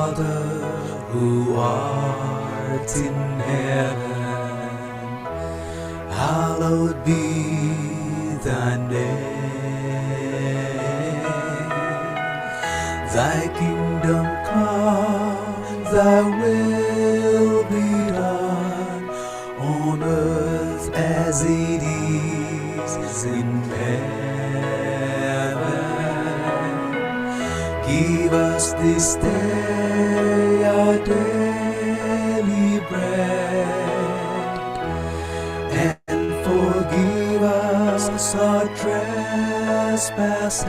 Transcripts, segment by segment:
Father who art in heaven, hallowed be thy name. Thy kingdom come, thy will be done on earth as it is in heaven. Give us this day our daily bread, and forgive us our trespasses,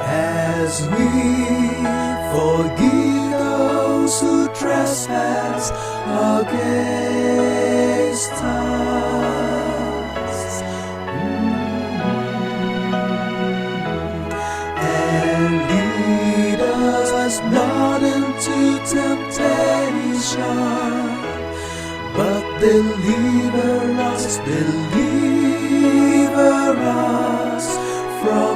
as we forgive those who trespass against us. And lead us not into temptation, but deliver us from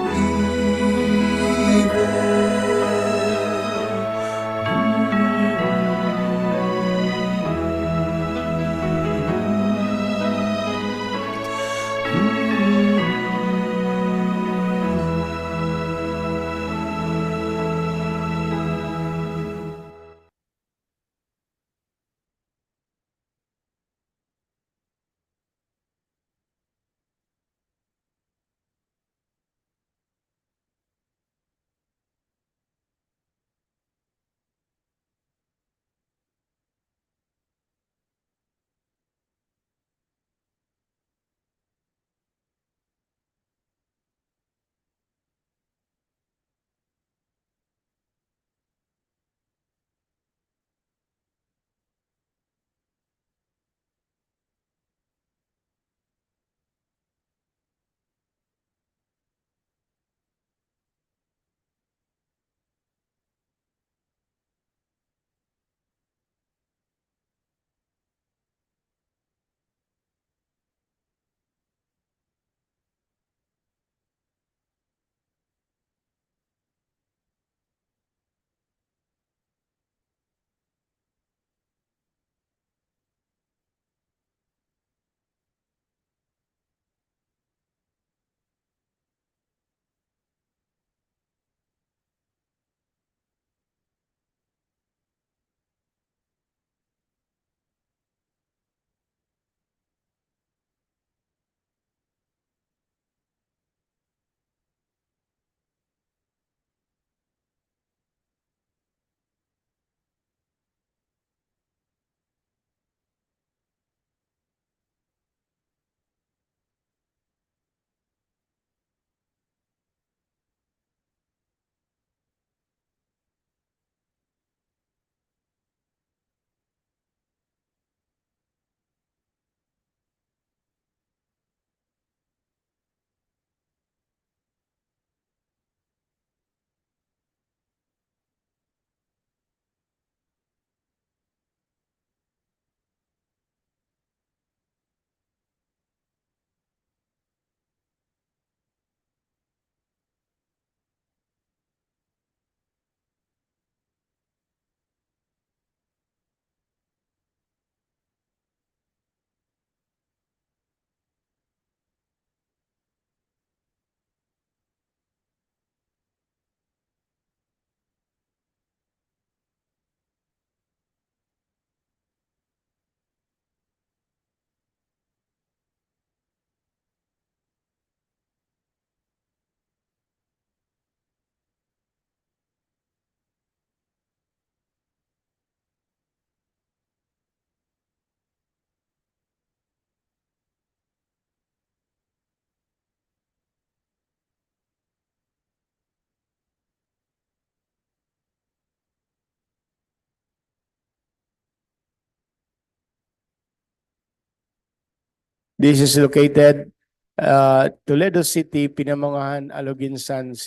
This is located Toledo City, Pinamangahan, Aloginsan.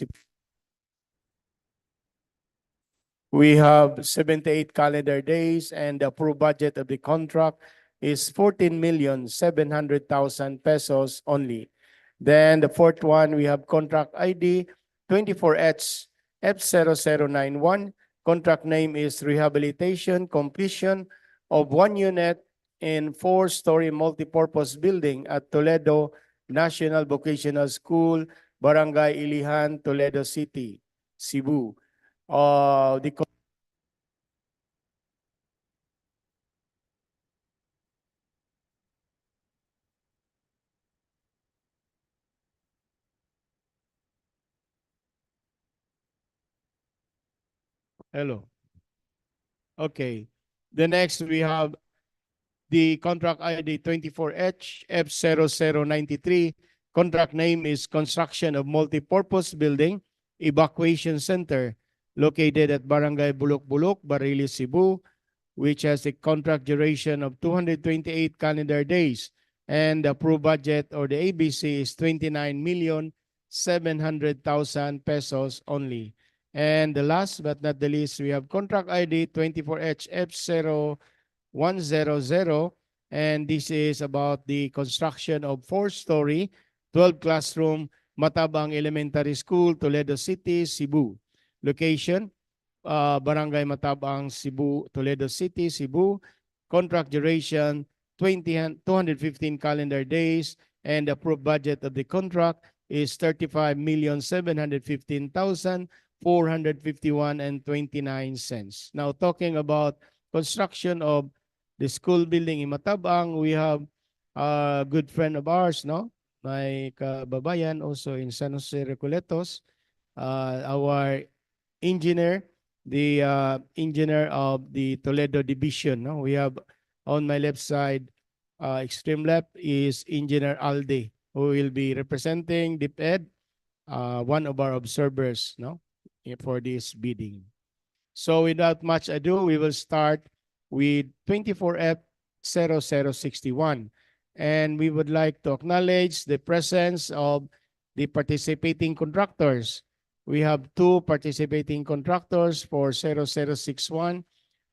We have 78 calendar days, and the approved budget of the contract is 14,700,000 pesos only. Then the fourth one, we have contract ID 24H F0091. Contract name is rehabilitation completion of one unit in four-story multipurpose building at Toledo National Vocational School, Barangay Ilihan, Toledo City, Cebu. The Hello. Okay. The next we have the contract ID 24H F0093. Contract name is Construction of Multipurpose Building Evacuation Center located at Barangay Bulok-Bulok, Barili, Cebu, which has a contract duration of 228 calendar days. And the approved budget or the ABC is 29,700,000 pesos only. And the last but not the least, we have contract ID 24HF0100, and this is about the construction of four-story, 12-classroom Matabang Elementary School, Toledo City, Cebu. Location, Barangay Matabang, Cebu, Toledo City, Cebu. Contract duration, 215 calendar days, and the approved budget of the contract is 35,715,451.29. Now, talking about construction of the school building in Matabang, we have a good friend of ours, no? My kababayan, also in San Jose Recoletos, our engineer, the engineer of the Toledo division. No? We have on my left side, extreme left is Engineer Alde, who will be representing DepEd, one of our observers, no, for this bidding. So without much ado, we will start with 24F0061. And we would like to acknowledge the presence of the participating contractors. We have two participating contractors for 0061.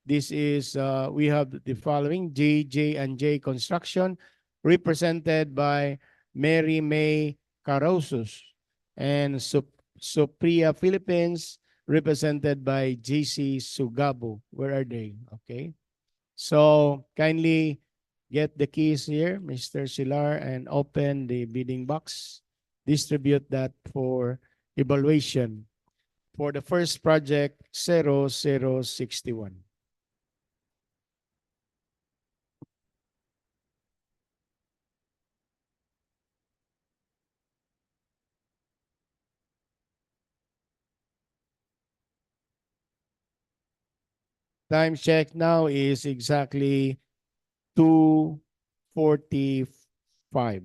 This is, we have the following, J&J Construction, represented by Mary May Carosus, and Supriya Philippines, represented by JC Sugabo. Where are they? Okay. So kindly get the keys here, Mr. Silar, and open the bidding box. Distribute that for evaluation for the first project 0061. Time check now is exactly 2:45.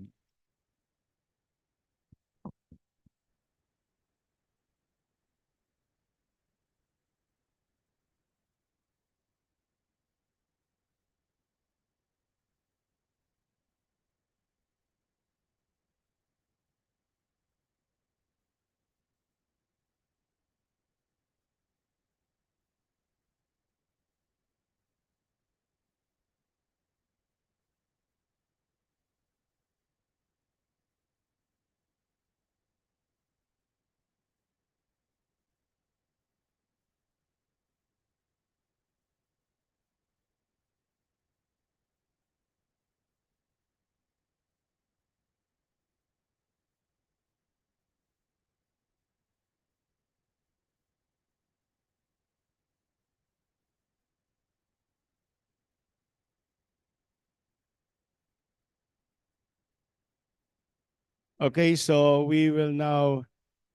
Okay, so we will now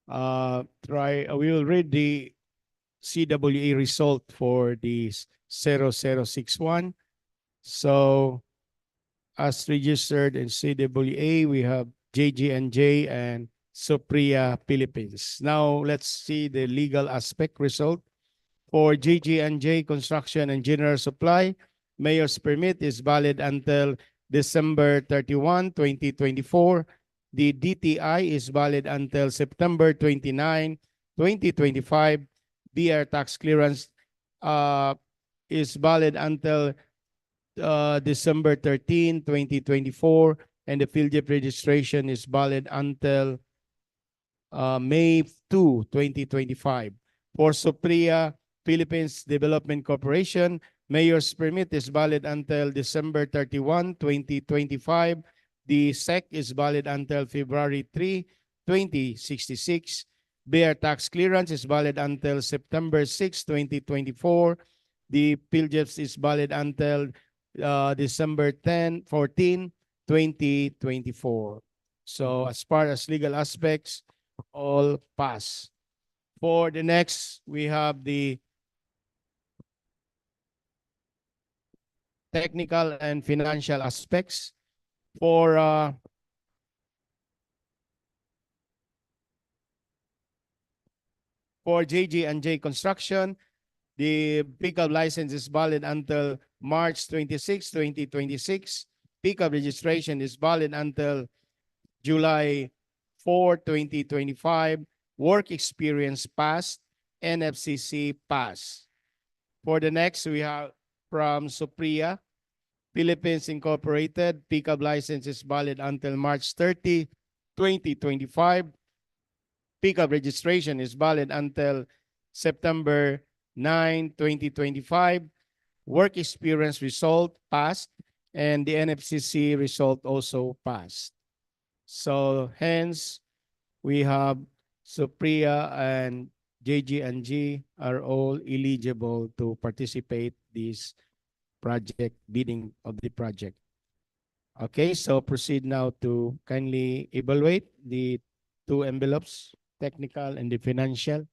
we will read the CWA result for the 0061. So as registered in CWA, we have JG&J and Supriya Philippines. Now let's see the legal aspect result. For JG&J Construction and General Supply, Mayor's permit is valid until December 31, 2024. The DTI is valid until September 29, 2025. BR tax clearance is valid until December 13, 2024. And the PhilJEP registration is valid until May 2, 2025. For Supriya Philippines Development Corporation, mayor's permit is valid until December 31, 2025. The SEC is valid until February 3, 2066. Bear tax clearance is valid until September 6, 2024. The PhilJEPS is valid until December 14, 2024. So as far as legal aspects, all pass. For the next, we have the technical and financial aspects. For JG and J Construction, the pickup license is valid until March 26, 2026. Pickup registration is valid until July 4, 2025. Work experience passed. NFCC passed. For the next, we have from Supriya Philippines Incorporated. Pickup license is valid until March 30, 2025. Pickup registration is valid until September 9, 2025. Work experience result passed, and the NFCC result also passed. So hence, we have Supriya and JG&G are all eligible to participate this project bidding of the project. Okay, so proceed now to kindly evaluate the two envelopes, technical and the financial.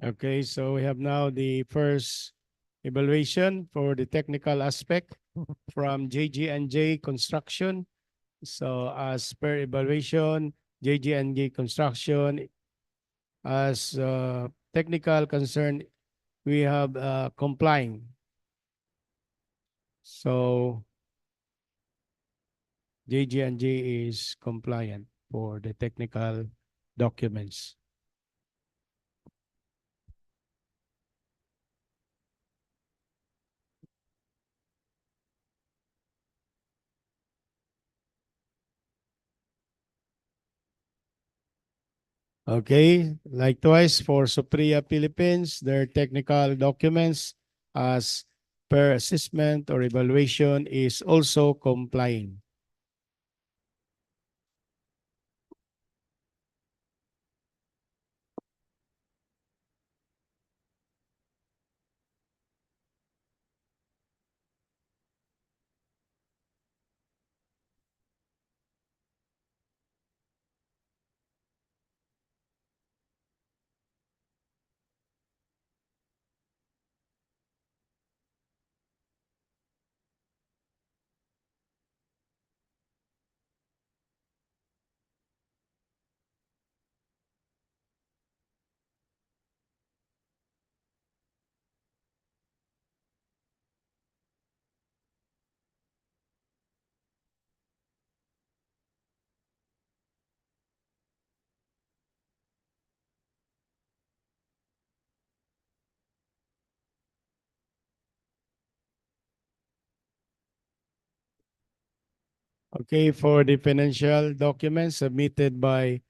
Okay, so we have now the first evaluation for the technical aspect from JG&J Construction. So as per evaluation, JG&J Construction, as technical concern, we have complying. So JG&J is compliant for the technical documents. Okay, likewise for Supriya Philippines, their technical documents as per assessment or evaluation is also complying. Okay, for the financial documents submitted by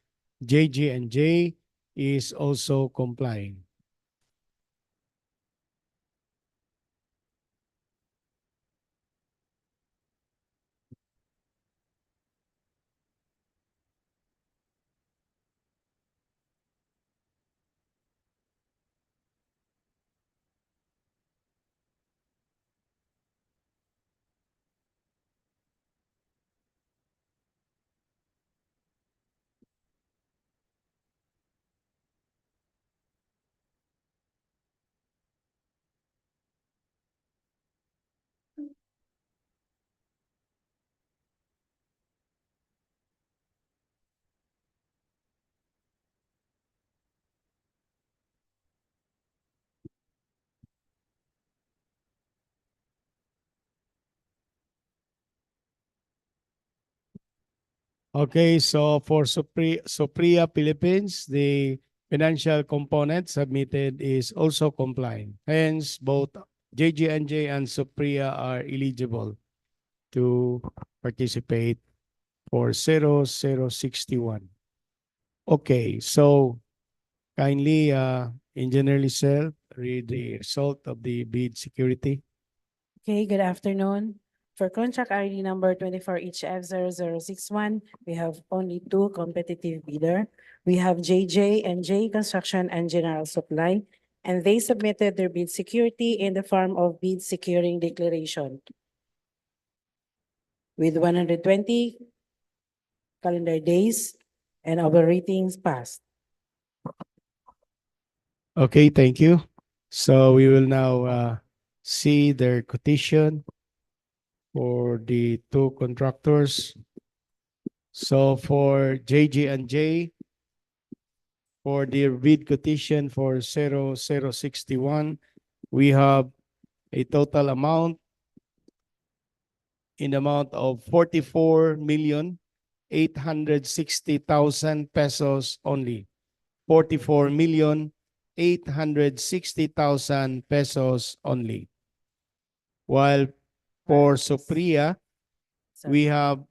JG&J is also complying. Okay, so for Supriya Philippines, the financial component submitted is also complying. Hence, both JG&J and Supriya are eligible to participate for 0061. Okay, so kindly, Engineer Lisel, read the result of the bid security. Okay, good afternoon. For contract ID number 24HF0061, we have only two competitive bidder. We have JJ&J Construction and General Supply, and they submitted their bid security in the form of bid securing declaration with 120 calendar days and our ratings passed. Okay, thank you. So we will now see their quotation for the two contractors. So for JG&J, for the bid quotation for 0061, we have a total amount in the amount of 44,860,000 pesos only. 44,860,000 pesos only. While for Supriya, we have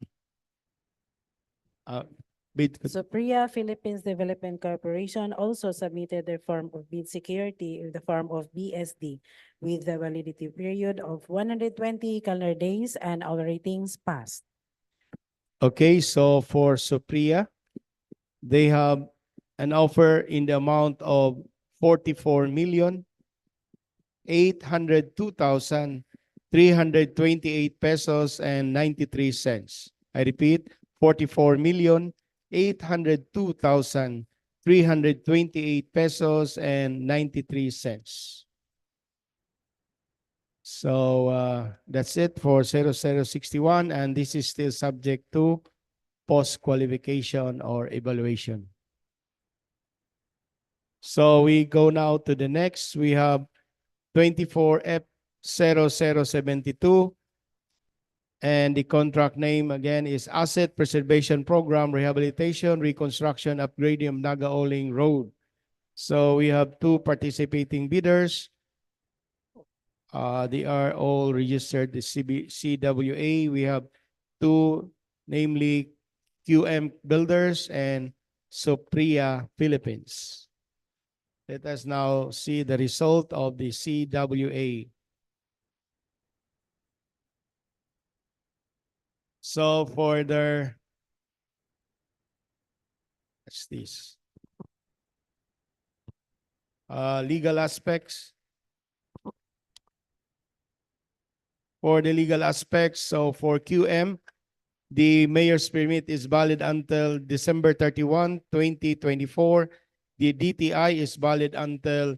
bid. Supriya Philippines Development Corporation also submitted their form of bid security in the form of BSD with the validity period of 120 calendar days and our ratings passed. Okay, so for Supriya, they have an offer in the amount of 44,802,328 pesos and 93 cents. I repeat, 44,802,328 328 pesos and 93 cents. So that's it for 0061, and this is still subject to post-qualification or evaluation. So we go now to the next. We have 24F0072, and the contract name again is Asset Preservation Program Rehabilitation Reconstruction Upgrading of Nagaoling Road. So we have two participating bidders. They are all registered the CWA. We have two, namely QM Builders and Sopria Philippines. Let us now see the result of the CWA. So for their, what's this? Legal aspects. For the legal aspects, so for QM, the mayor's permit is valid until December 31, 2024. The DTI is valid until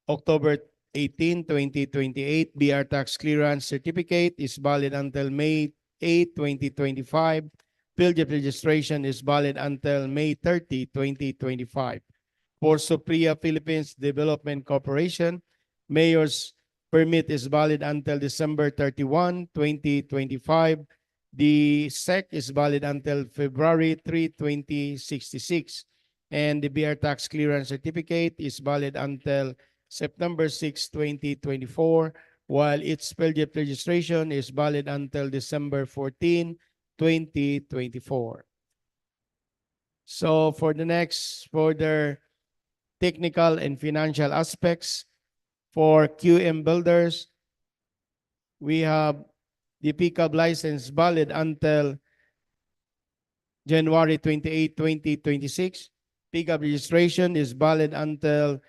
October 18, 2028. BR tax clearance certificate is valid until May 8, 2025. PhilJEP registration is valid until May 30, 2025. For Sopria Philippines Development Corporation, mayor's permit is valid until December 31, 2025. The SEC is valid until February 3, 2066. And the BR tax clearance certificate is valid until September 6, 2024, while its PhilJEP registration is valid until December 14, 2024. So for the next, for their technical and financial aspects, for QM Builders, we have the pickup license valid until January 28, 2026. Pickup registration is valid until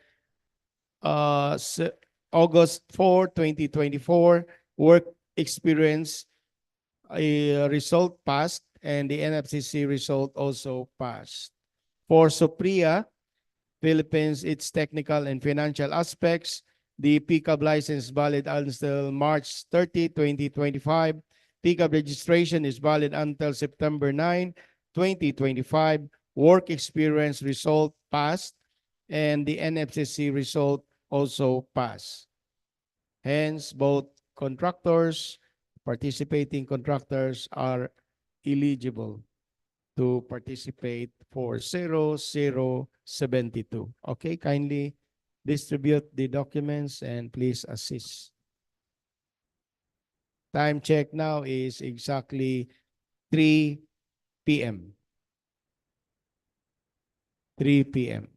August 4, 2024. Work experience result passed, and the NFCC result also passed. For Sopria Philippines, its technical and financial aspects, the pickup license valid until March 30, 2025. Pickup registration is valid until September 9, 2025. Work experience result passed, and the NFCC result also passed. Hence, both contractors, participating contractors are eligible to participate for 0072. Okay, kindly distribute the documents and please assist. Time check now is exactly 3 p.m. 3 p.m.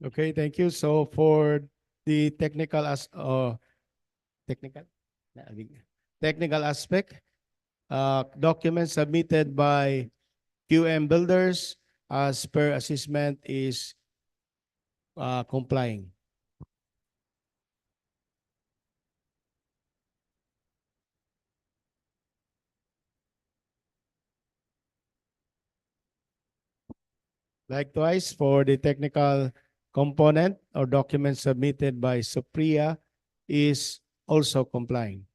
Okay, thank you. So for the technical, technical aspect, documents submitted by QM Builders as per assessment is complying. Likewise, for the technical component or document submitted by Supriya is also complying.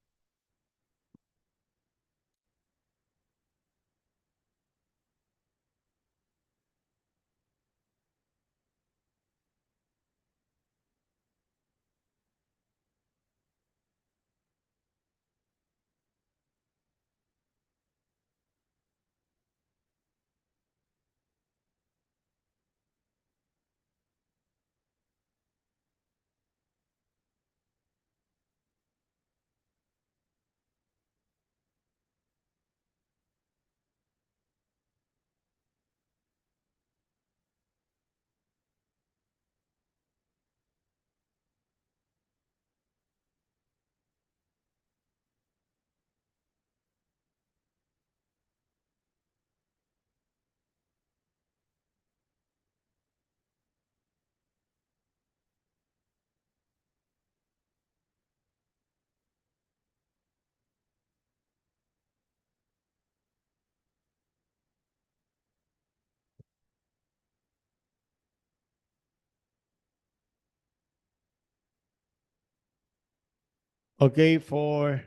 Okay, for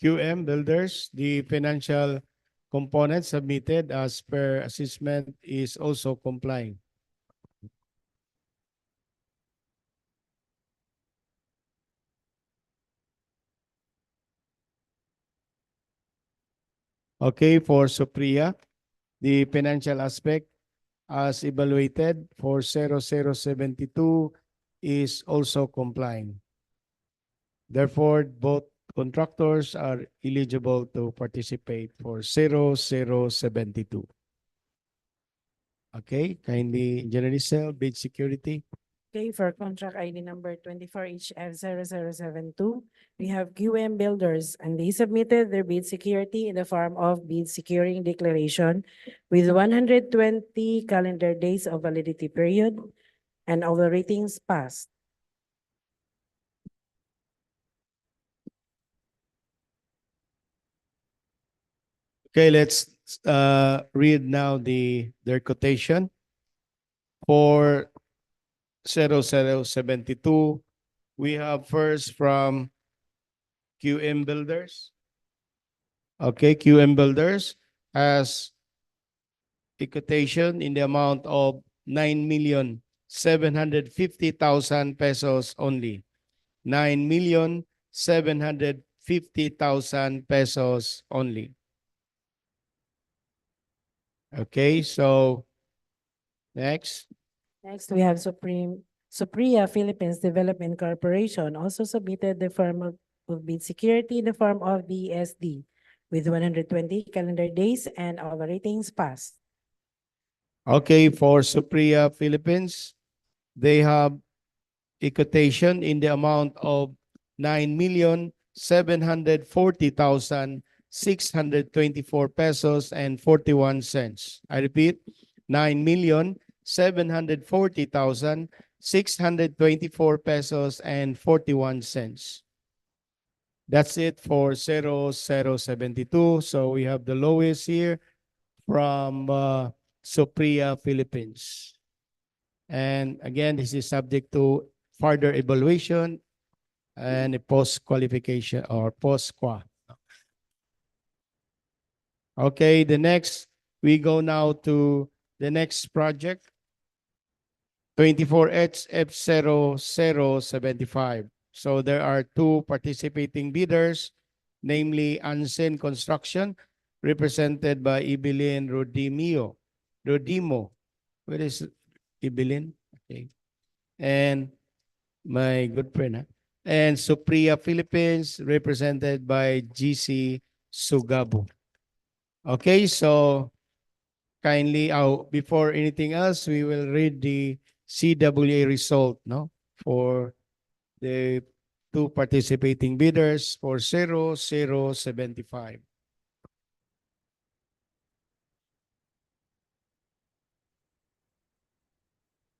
QM Builders, the financial component submitted as per assessment is also complying. Okay, for Supriya, the financial aspect as evaluated for 0072 is also complying. Therefore, both contractors are eligible to participate for 0072. Okay, kindly Engineer Cell, bid security. Okay, for contract ID number 24HF0072, we have QM Builders, and they submitted their bid security in the form of bid securing declaration with 120 calendar days of validity period, and all the ratings passed. Okay, let's read now their quotation. For 0072, we have first from QM Builders. Okay, QM Builders has a quotation in the amount of 9,750,000 pesos only. 9,750,000 pesos only. Okay, so next. Next, we have Supriya Philippines Development Corporation also submitted the form of bid security in the form of BSD with 120 calendar days, and all the ratings passed. Okay, for Supriya Philippines, they have a quotation in the amount of 9,740,624 pesos and 41 cents. I repeat, 9,740,624 pesos and 41 cents. That's it for 0072. So we have the lowest here from Supriya Philippines. And again, this is subject to further evaluation and a post-qualification or post-qua. Okay, we go now to the next project, 24HF0075. So there are two participating bidders, namely Ansen Construction, represented by Ibilin Rodimo. Where is Ibilin? Okay. And my good friend, and Supriya Philippines, represented by GC Sugabo. Okay, so kindly, before anything else, we will read the CWA result, no, for the two participating bidders for 0075.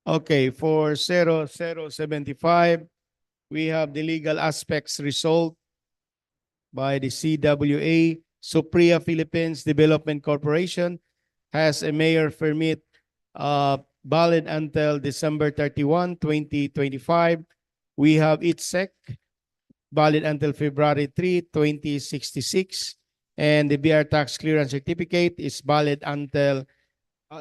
Okay, for 0075, we have the legal aspects result by the CWA. Supriya Philippines Development Corporation has a mayor permit valid until December 31, 2025. We have ITSEC valid until February 3, 2066. And the BR tax clearance certificate is valid until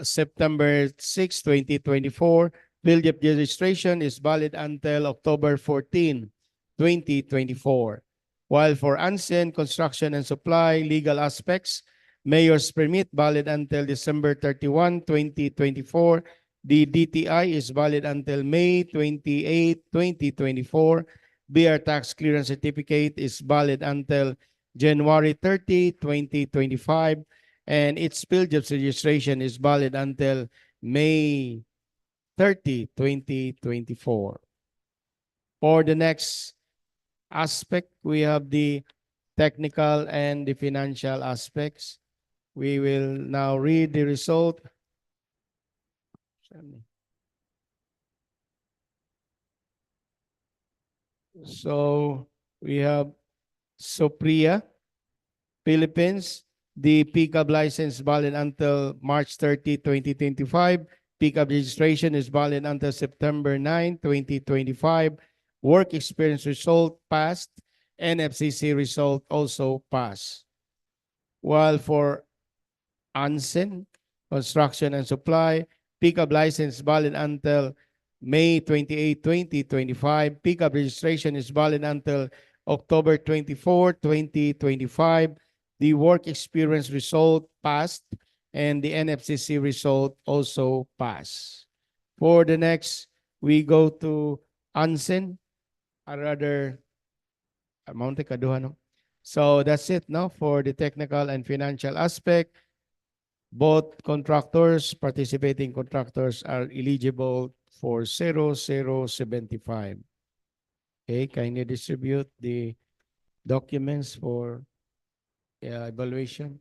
September 6, 2024. PhilJEP registration is valid until October 14, 2024. While for ANSEN, construction and supply legal aspects, mayor's permit valid until December 31, 2024. The DTI is valid until May 28, 2024. BR tax clearance certificate is valid until January 30, 2025. And its PhilJEP's registration is valid until May 30, 2024. For the next aspect, we have the technical and the financial aspects. We will now read the result. So we have Supriya Philippines. The pickup license valid until March 30, 2025. Pickup registration is valid until September 9, 2025. Work experience result passed. NFCC result also passed. While for ANSEN, construction and supply, pickup license valid until May 28, 2025. Pickup registration is valid until October 24, 2025. The work experience result passed and the NFCC result also passed. For the next, we go to ANSEN, or rather, Monte Kaduha, no? So that's it, no, for the technical and financial aspect. Both contractors, participating contractors are eligible for 0075. Okay, can you distribute the documents for evaluation?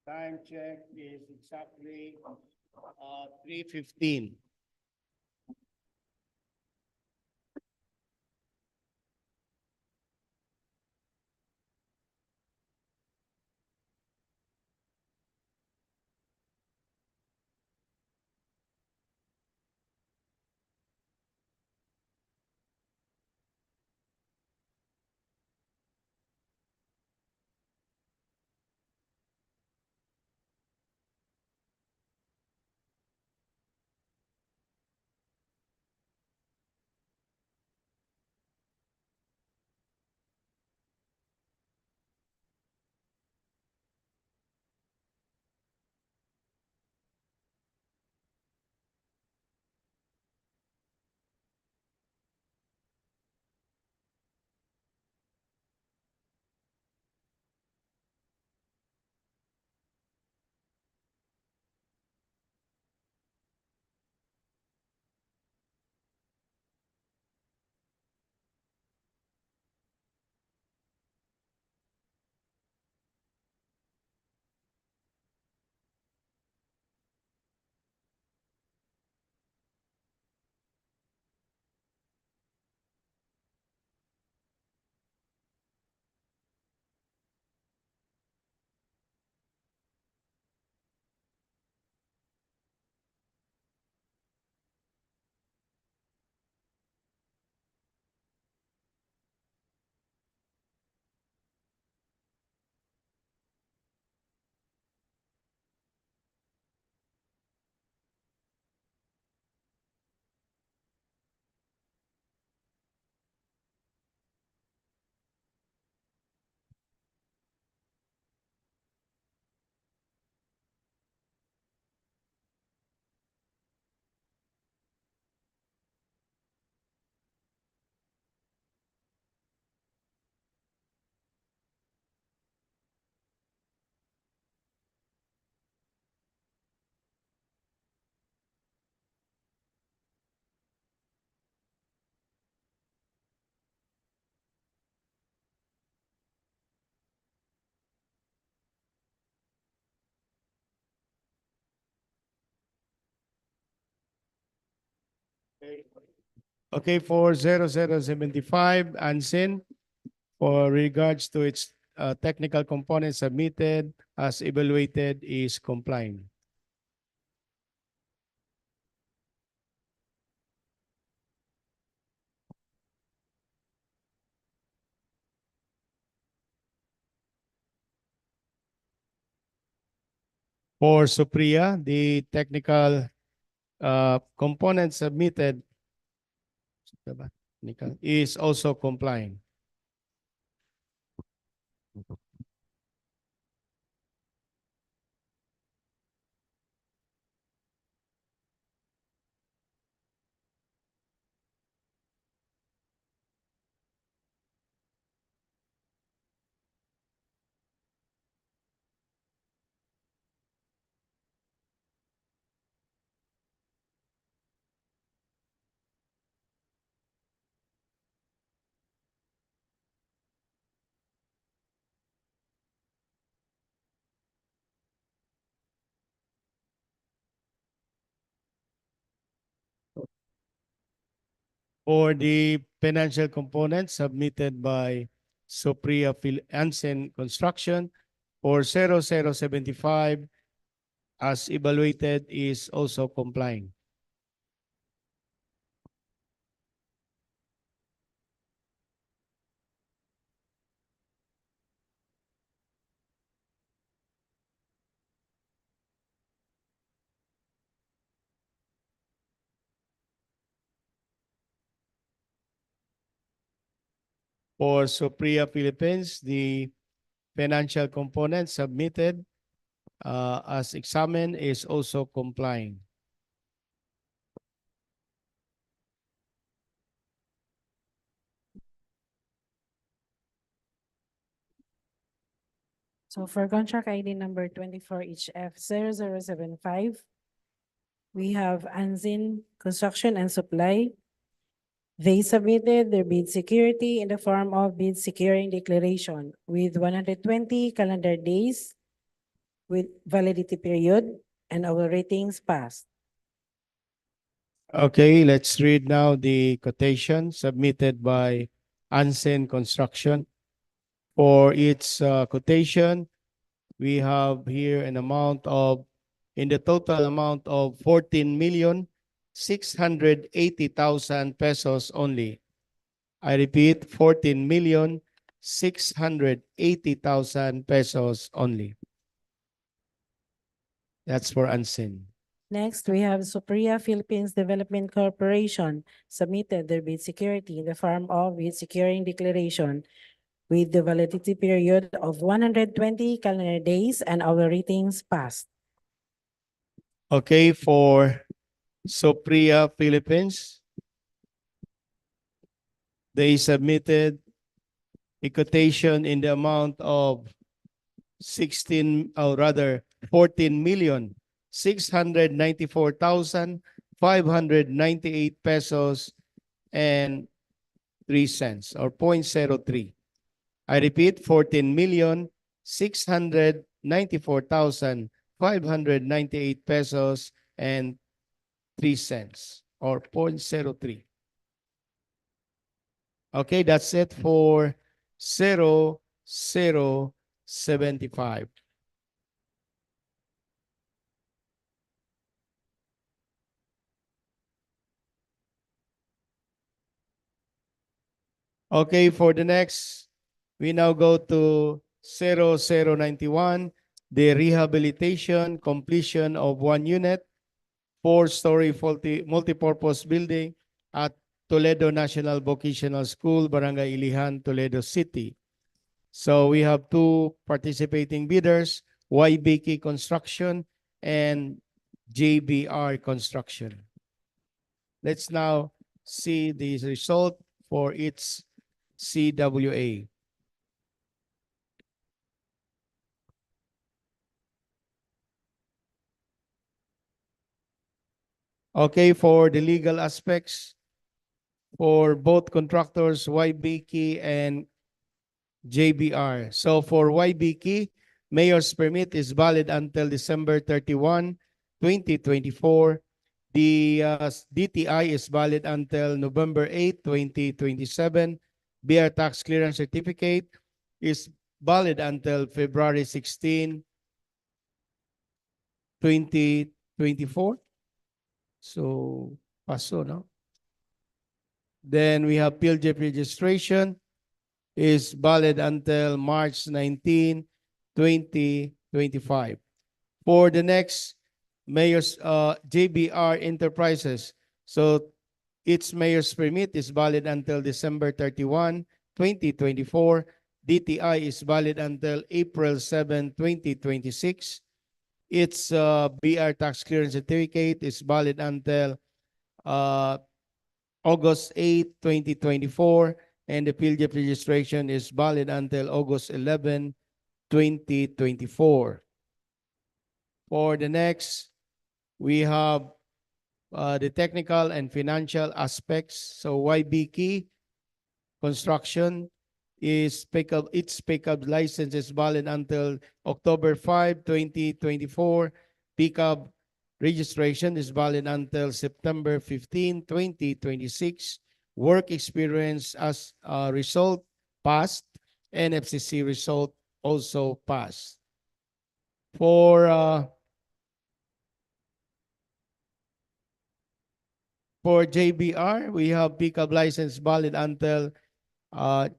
Time check is exactly 3:15. Okay, for 0075, Ansin, for regards to its technical components submitted as evaluated is complying. For Supriya, the technical component submitted is also complying. For the financial component submitted by Supriya Ansen Construction for 0075 as evaluated is also complying. For Supriya Philippines, the financial component submitted as examined is also complying. So for contract ID number 24HF0075, we have Anzin Construction and Supply. They submitted their bid security in the form of bid securing declaration with 120 calendar days with validity period, and our ratings passed. Okay, let's read now the quotation submitted by Ansen Construction. For its quotation, we have here an amount of, in the total amount of 14,680,000 pesos only. I repeat, 14,680,000 pesos only. That's for Ansin. Next, we have Supriya Philippines Development Corporation submitted their bid security in the form of bid securing declaration with the validity period of 120 calendar days, and our ratings passed. Okay, for Supriya Philippines, they submitted a quotation in the amount of 14,694,598 pesos and 3 cents or 0.03. I repeat, 14,694,598 pesos and 3 cents or 0.03. Okay, that's it for 0075. Okay, for the next, we now go to 0091, the rehabilitation completion of one unit, 4-story multipurpose building at Toledo National Vocational School, Barangay Ilihan, Toledo City. So we have two participating bidders, YBK Construction and JBR Construction. Let's now see the result for its CWA. Okay, for the legal aspects, for both contractors, YBK and JBR. So for YBK, mayor's permit is valid until December 31, 2024. The DTI is valid until November 8, 2027. BR tax clearance certificate is valid until February 16, 2024. So, paso, no? Then we have PhilJEP registration is valid until March 19, 2025. For the next mayor's JBR Enterprises, so its mayor's permit is valid until December 31, 2024. DTI is valid until April 7, 2026. Its BR tax clearance certificate is valid until uh, August 8, 2024, and the PhilJEP registration is valid until August 11, 2024. For the next, we have the technical and financial aspects. So YB Key Construction is its pickup license is valid until October 5, 2024. Pickup registration is valid until September 15, 2026. Work experience as a result passed. NFCC result also passed. For JBR, we have pickup license valid until uh,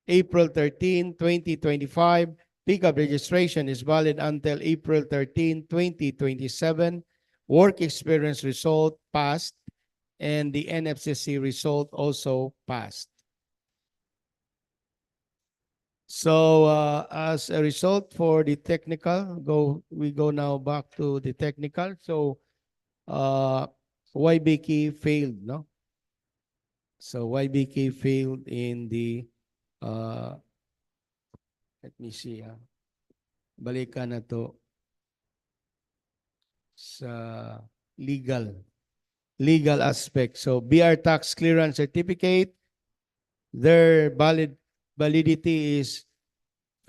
April 13, 2025. Pickup registration is valid until April 13, 2027. Work experience result passed, and the NFCC result also passed. So as a result for the technical, we go now back to the technical. So YBK failed, no? So YBK failed in the let me see, balikan na to sa legal aspect. So BR tax clearance certificate, their validity is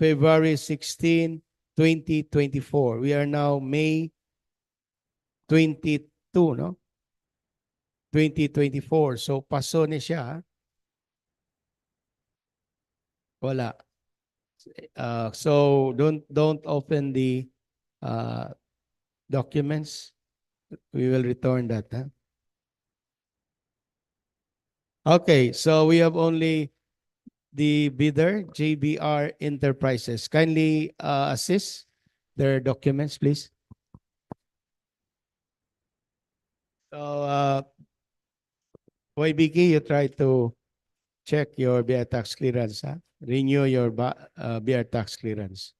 February 16, 2024. We are now May 22, no? 2024. So paso na siya. Wala. So don't open the documents. We will return that. Huh? Okay, so we have only the bidder, JBR Enterprises. Kindly assist their documents, please. So YBK, you try to check your BR tax clearance. Huh? Renew your BR tax clearance.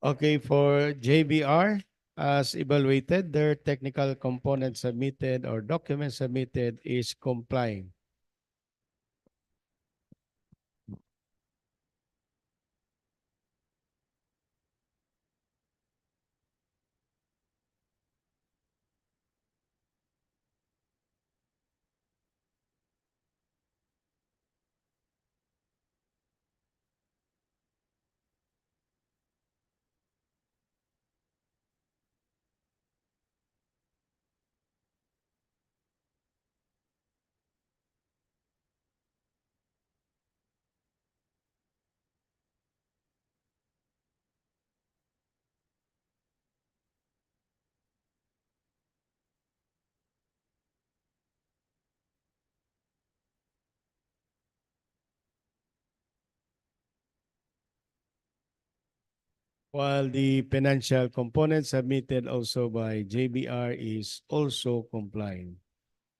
Okay, for JBR, as evaluated, their technical component submitted or document submitted is complying. While the financial component submitted also by JBR is also complying.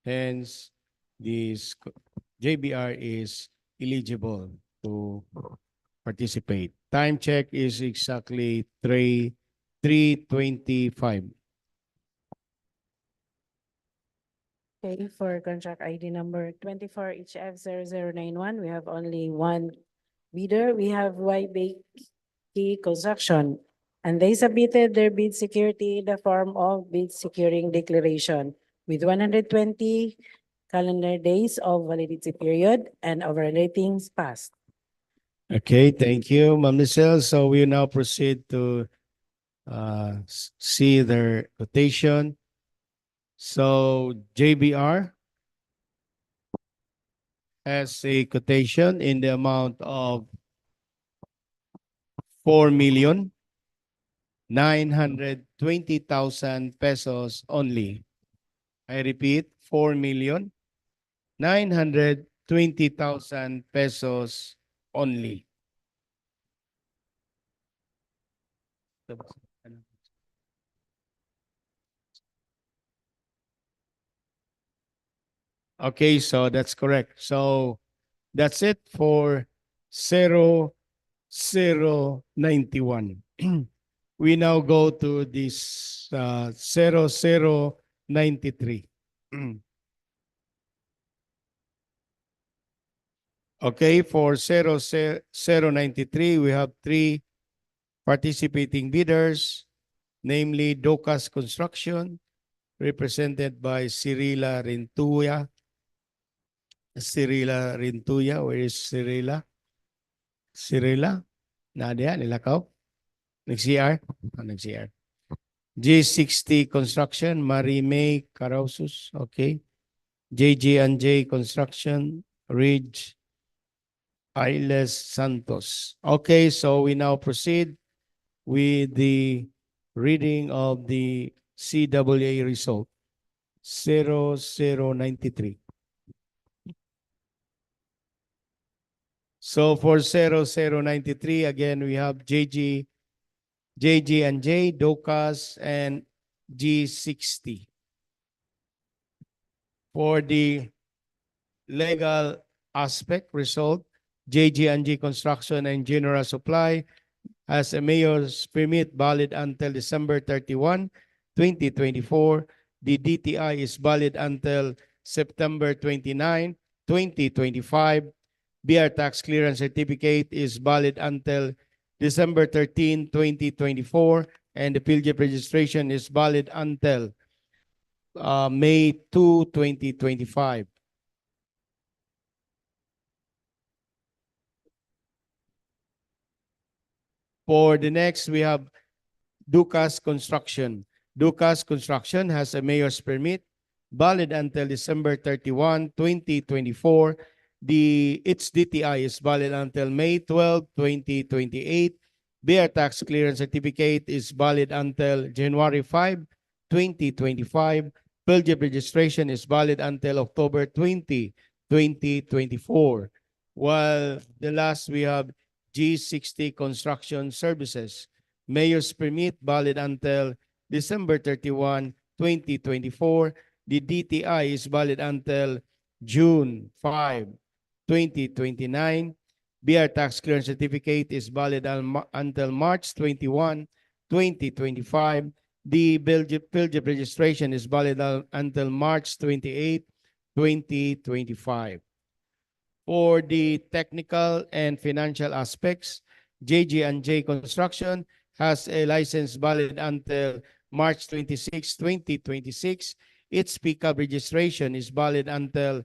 Hence, JBR is eligible to participate. Time check is exactly 3:25. Okay, for contract ID number 24HF0091, we have only one bidder. We have YBK Construction. And they submitted their bid security in the form of bid securing declaration with 120 calendar days of validity period and over ratings passed. Okay, thank you, Ma'am Michelle. So we now proceed to see their quotation. So JBR has a quotation in the amount of 4,920,000 pesos only. I repeat, 4,920,000 pesos only. Okay, so that's correct. So that's it for 0091. We now go to this 0093. Okay, for 0093, we have three participating bidders, namely Docas Construction, represented by Cirila Rintuya. Cirila Rintuya, where is Cirila? Cirila? Nadia, nilakaw? Nag-CR? Nag-CR. G60 Construction, Marie May Carausus, okay. JJ&J Construction, Ridge Ailes Santos. Okay, so we now proceed with the reading of the CWA result. 0093. So for 0093, again, we have JG&J, Docas, and G60. For the legal aspect result, JG&J Construction and General Supply has a mayor's permit valid until December 31, 2024. The DTI is valid until September 29, 2025. BR tax clearance certificate is valid until December 13, 2024. And the PhilJEP registration is valid until May 2, 2025. For the next, we have Ducas Construction. Ducas Construction has a mayor's permit valid until December 31, 2024. Its DTI is valid until May 12, 2028. Their tax clearance certificate is valid until January 5, 2025. PhilJEP registration is valid until October 20, 2024. While the last, we have G60 Construction Services. Mayor's permit valid until December 31, 2024. The DTI is valid until June 5, 2029. BR tax clearance certificate is valid until March 21, 2025. The PhilJIP registration is valid until March 28, 2025. For the technical and financial aspects, JJ&J Construction has a license valid until March 26, 2026. Its pickup registration is valid until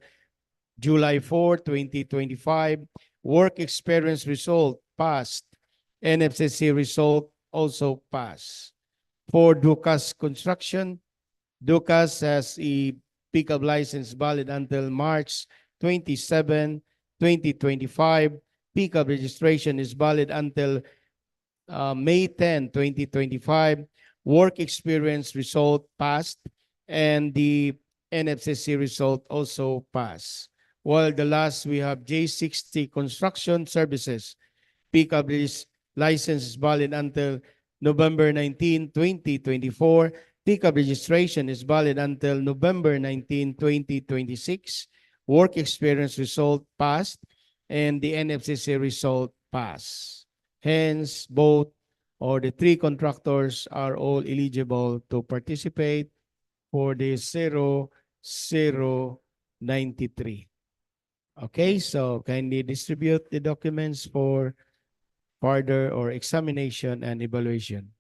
July 4, 2025. Work experience result passed. NFCC result also passed. For Ducas Construction, Ducas has a pickup license valid until March 27, 2025. Pickup registration is valid until May 10, 2025. Work experience result passed, and the NFCC result also passed. While the last, we have J60 Construction Services. Pickup license is valid until November 19, 2024. Pickup registration is valid until November 19, 2026. Work experience result passed, and the NFCC result passed. Hence, both or the three contractors are all eligible to participate for the 0093. Okay, so kindly distribute the documents for further or examination and evaluation.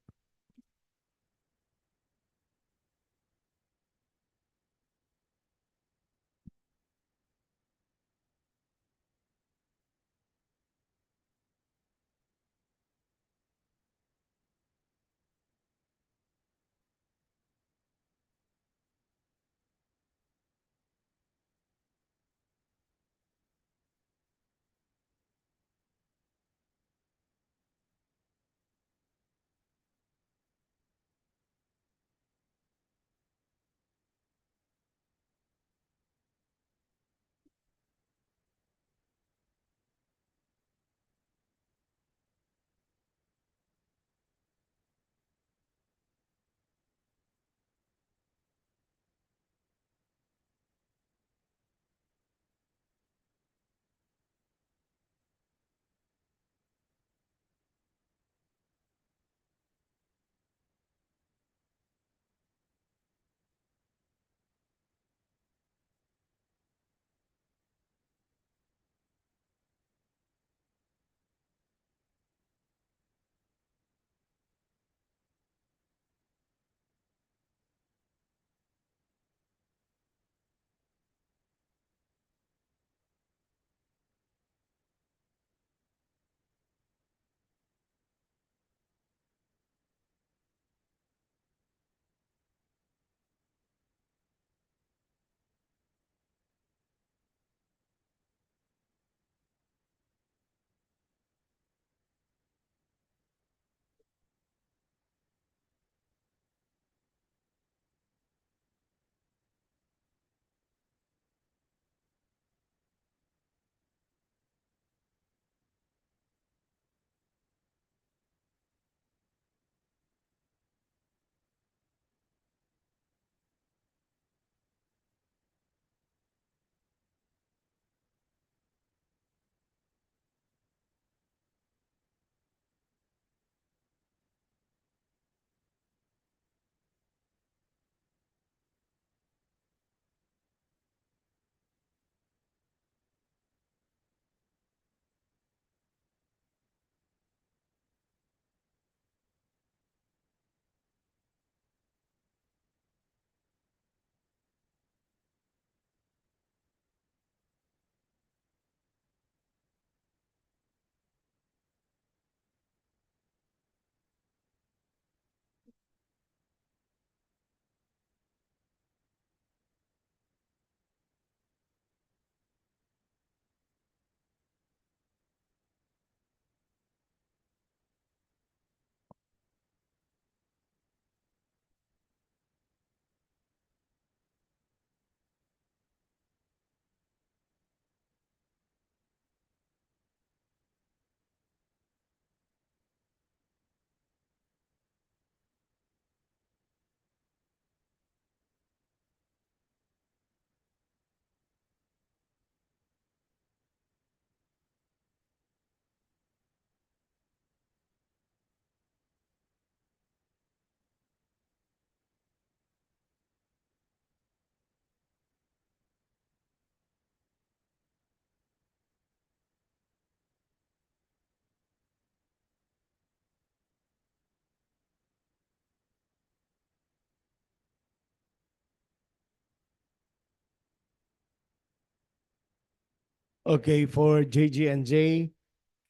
Okay, for JG and J,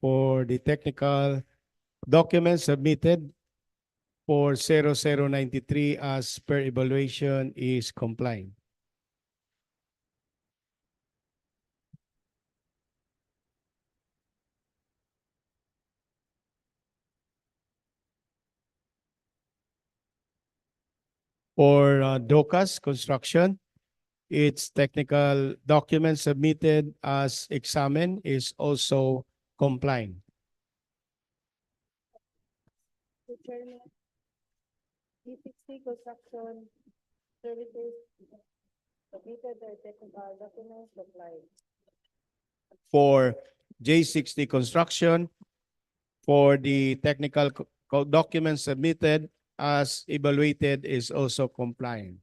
for the technical documents submitted for 0093 as per evaluation is compliant. For DOCAS construction, its technical documents submitted as examined is also compliant. Mr. Chairman, G60 construction services submitted their technical documents complied. For J60 construction, for the technical documents submitted as evaluated is also compliant.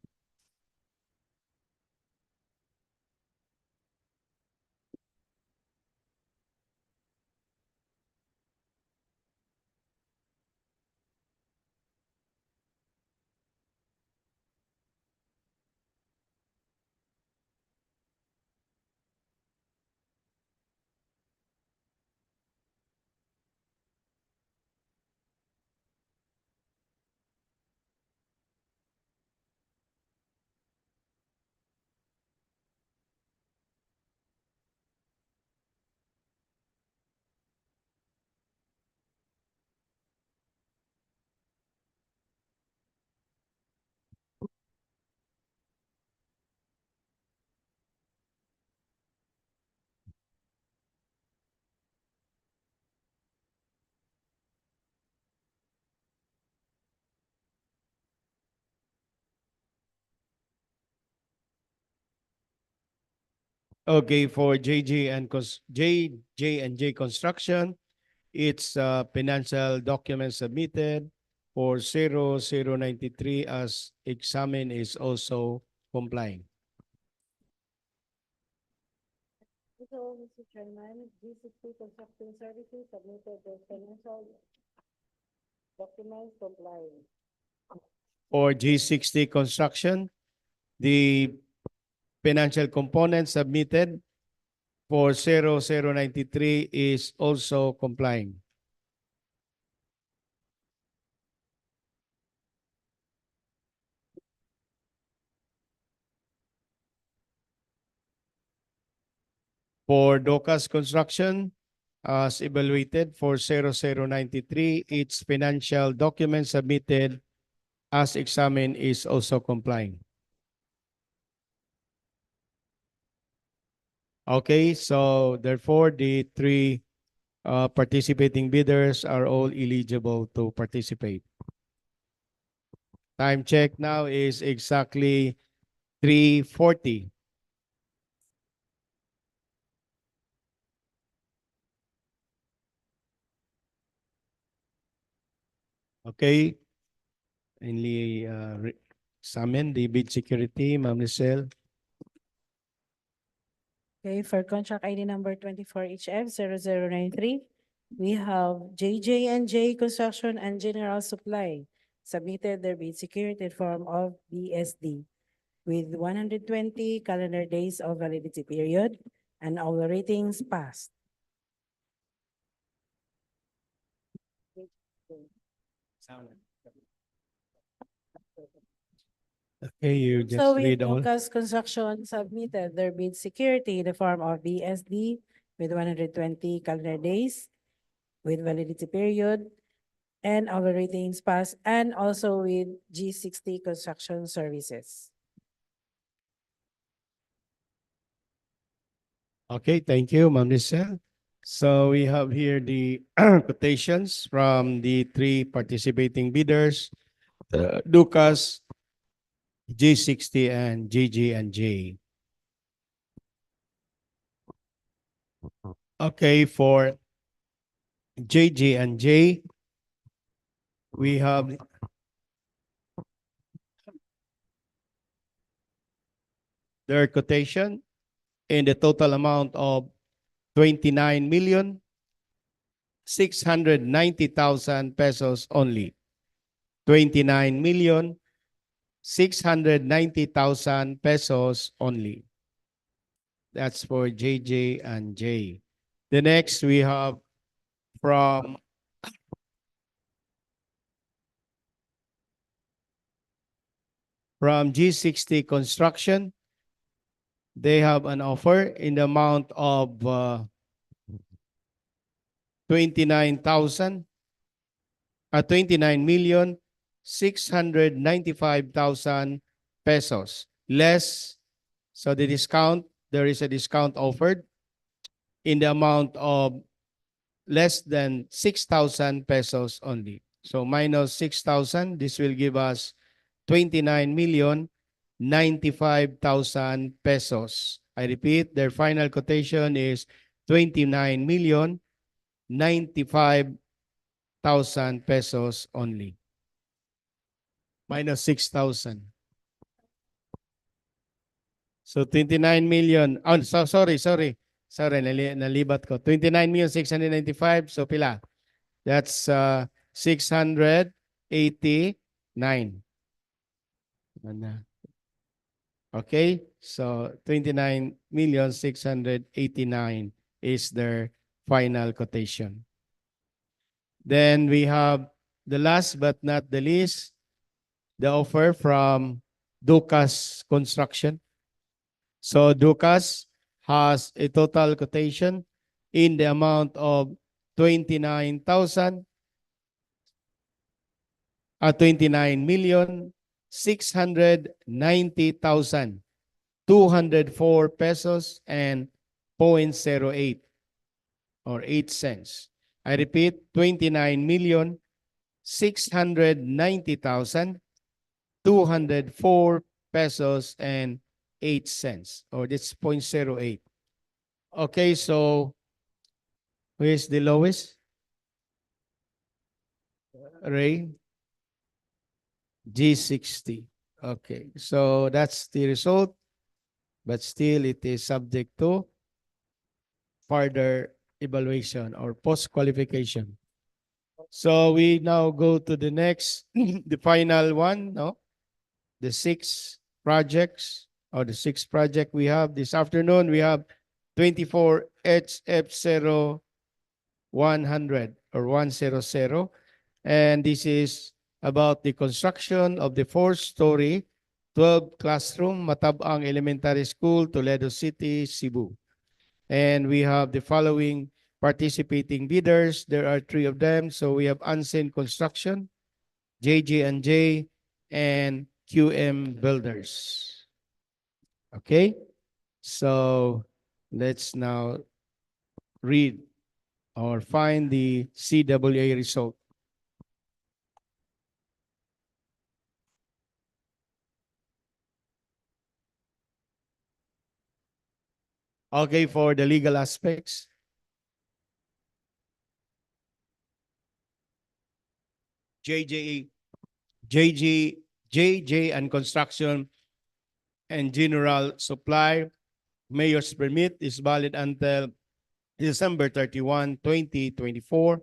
Okay, for J and J construction, its financial documents submitted for 0093 as examined is also complying. So, Mr. Chairman, G60 construction services submitted their financial documents compliant. For G60 construction, the financial component submitted for 0093 is also complying. For DOCAS construction, as evaluated for 0093, its financial document submitted as examined is also complying. Okay, so therefore the three participating bidders are all eligible to participate. Time check now is exactly 3:40. Okay. Kindly examine the bid security, Ma'am Lizelle. Okay, for contract ID number 24HF0093, we have JJ&J Construction and General Supply submitted their bid security form of BSD with 120 calendar days of validity period and all the ratings passed. Okay, you just So with read all. Lucas Construction submitted their bid security in the form of BSD with 120 calendar days with validity period and our ratings passed, and also with G60 Construction Services. Okay, thank you, Ma'am Lizelle. So we have here the quotations from the three participating bidders, Lucas, G60, and JG&J. Okay, for JG&J, we have their quotation in the total amount of 29,690,000 pesos only. 29,690,000 pesos only. That's for JJ and J. The next we have from G60 Construction. They have an offer in the amount of 29,000, 29,695,000 pesos. Less, so the discount, there is a discount offered in the amount of less than 6,000 pesos only. So minus 6,000, this will give us 29,095,000 pesos. I repeat, their final quotation is 29,095,000 pesos only. Minus 6,000. So 29 million. Oh, sorry. Sorry, nalibat ko. 29,695. So pila? That's 689. Okay, so 29,689 is their final quotation. Then we have the last but not the least, the offer from Ducas Construction. So Ducas has a total quotation in the amount of 29,690,204 pesos and 0.08 or 8 cents. I repeat, 29,690,204 pesos and 8 cents, or that's 0.08. Okay, so who is the lowest? Ray? G60. Okay, so that's the result, but still it is subject to further evaluation or post-qualification. So we now go to the next, the final one, no? The 6 projects or the 6th project we have this afternoon. We have 24 HF0 100 or 100. And this is about the construction of the 4-story 12 classroom Matabang Elementary School, Toledo City, Cebu. And we have the following participating bidders. There are 3 of them. So we have Ansen Construction, JJ&J, and QM Builders. Okay, so let's now read or find the CWA result. Okay, for the legal aspects. JJ and Construction and General Supply Mayor's Permit is valid until December 31, 2024.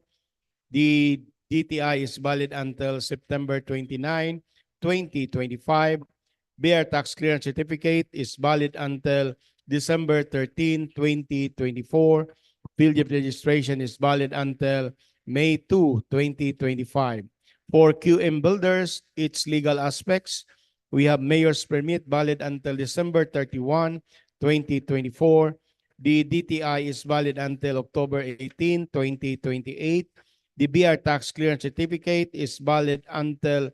The DTI is valid until September 29, 2025. BR Tax Clearance Certificate is valid until December 13, 2024. PhilJEP registration is valid until May 2, 2025. For QM Builders, its legal aspects, we have Mayor's Permit valid until December 31, 2024. The DTI is valid until October 18, 2028. The BR Tax Clearance Certificate is valid until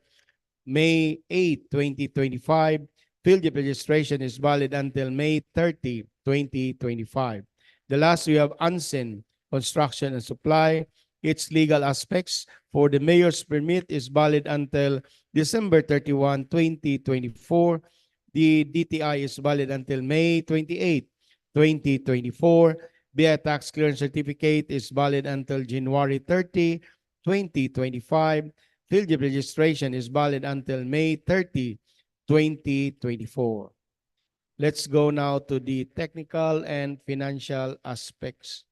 May 8, 2025. PhilJEP registration is valid until May 30, 2025. The last, we have Ansen Construction and Supply. Its legal aspects for the Mayor's Permit is valid until December 31, 2024. The DTI is valid until May 28, 2024. BI Tax Clearance Certificate is valid until January 30, 2025. PhilJEP registration is valid until May 30, 2024. Let's go now to the technical and financial aspects.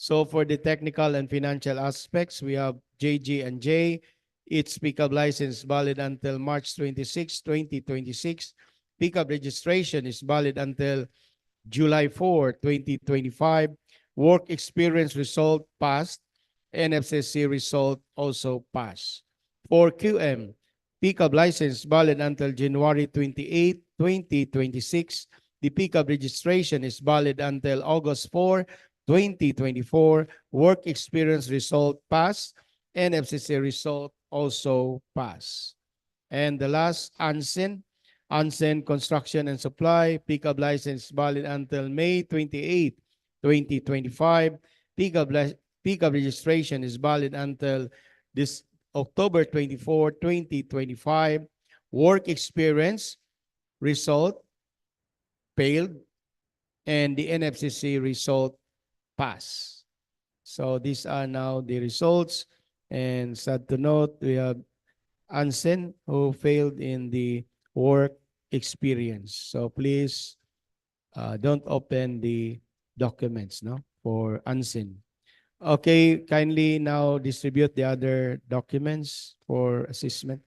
So for the technical and financial aspects, we have JJ&J. Its pickup license valid until March 26, 2026. Pickup registration is valid until July 4, 2025, work experience result passed, NFCC result also passed. For QM, pickup license valid until January 28, 2026. The pickup registration is valid until August 4, 2024. Work experience result passed, NFCC result also passed. And the last, Ansen Construction and Supply, pickup license valid until May 28, 2025. Pickup registration is valid until this October 24, 2025. Work experience result failed, and the NFCC result passed. So these are now the results. And sad to note, we have Ansen who failed in the work experience. So please don't open the documents, no, for Ansen. Okay, kindly now distribute the other documents for assessment.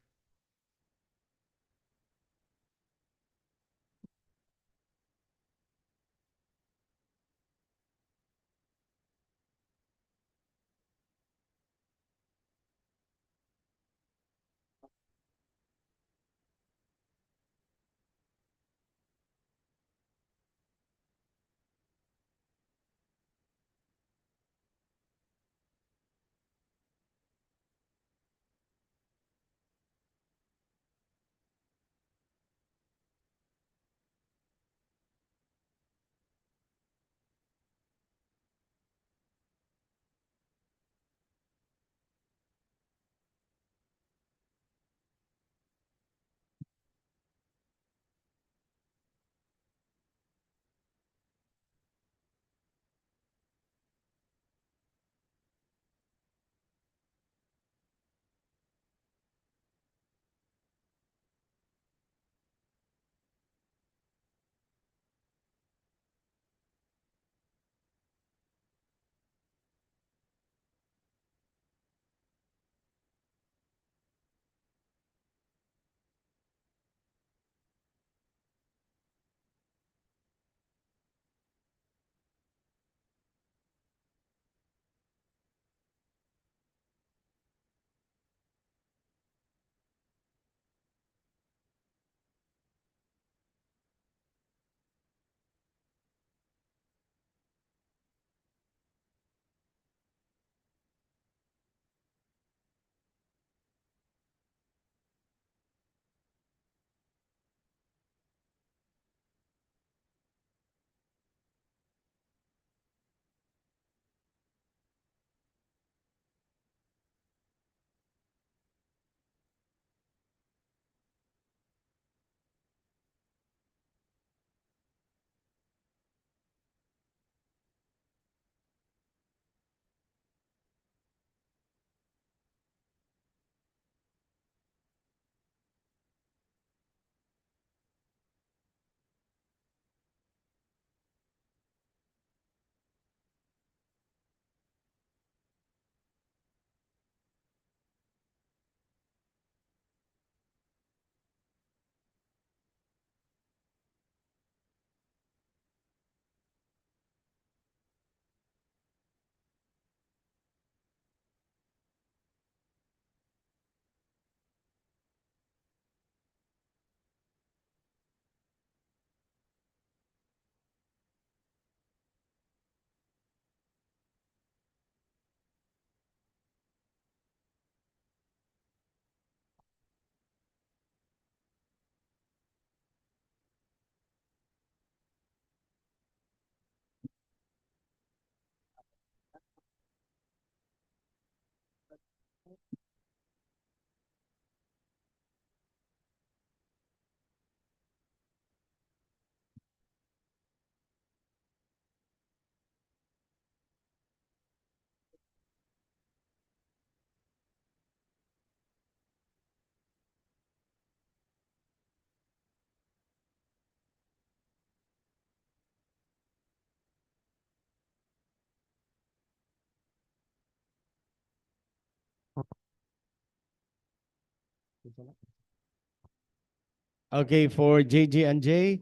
Okay, for JJ and J,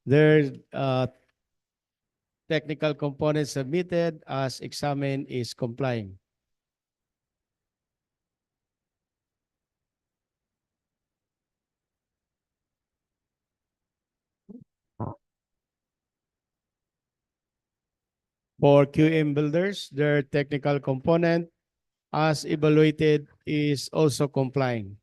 there's technical component submitted as examined is complying. For QM builders, their technical component as evaluated is also complying.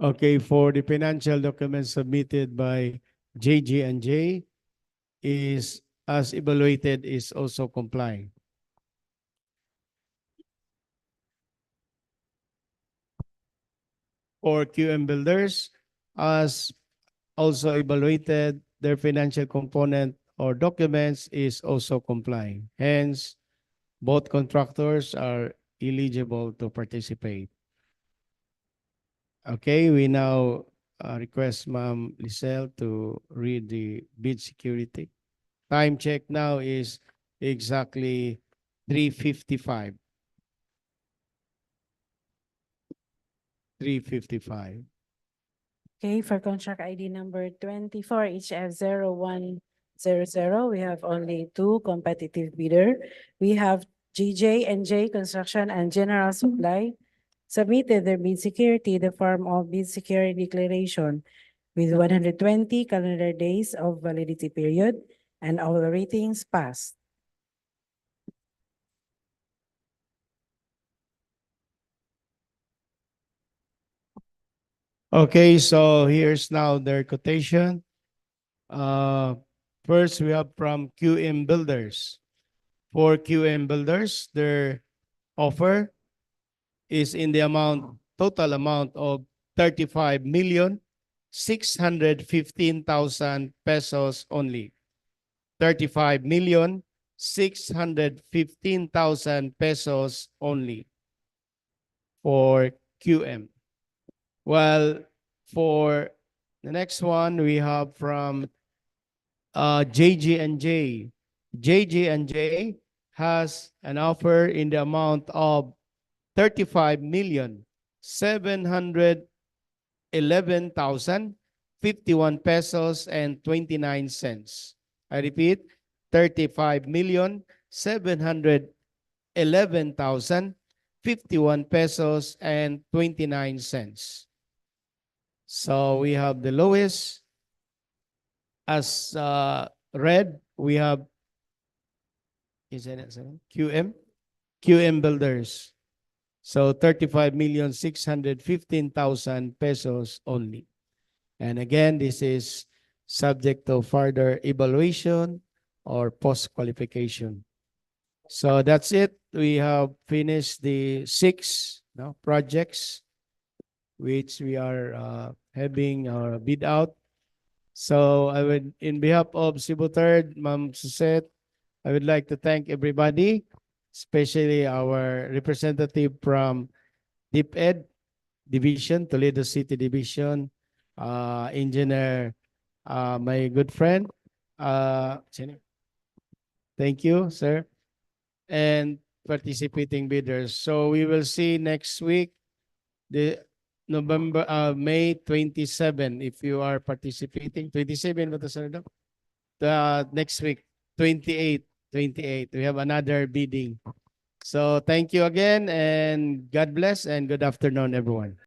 Okay, for the financial documents submitted by JG and J is as evaluated is also complying. For QM builders, as also evaluated, their financial component or documents is also complying. Hence, both contractors are eligible to participate. Okay, we now request Ma'am Lisel to read the bid security. Time check now is exactly 3:55. 3:55. Okay, for contract ID number 24 HF 0100, we have only two competitive bidder. We have GJ and J Construction and General Supply submitted their bid security in the form of bid security declaration with 120 calendar days of validity period and all ratings passed. Okay, so here's now their quotation. First, we have from QM Builders. For QM Builders, their offer is in the total amount of 35,615,000 pesos only. 35,615,000 pesos only for QM. Well, for the next one, we have from JG and J. JG and J has an offer in the amount of 35,711,051 pesos and 29 cents. I repeat, 35,711,051 pesos and 29 cents. So we have the lowest as red. We have QM Builders. So 35,615,000 pesos only. And again, this is subject to further evaluation or post-qualification. So that's it. We have finished the 6 projects which we are having our bid out. So I would, in behalf of Cebu Third, Ma'am Suzette, I would like to thank everybody, especially our representative from DepEd Division, Toledo City Division, Engineer, my good friend. Thank you, sir. And participating bidders. So we will see next week, the May 27, if you are participating. 27, what is it? The next week, 28. We have another bidding. So thank you again and God bless and good afternoon, everyone.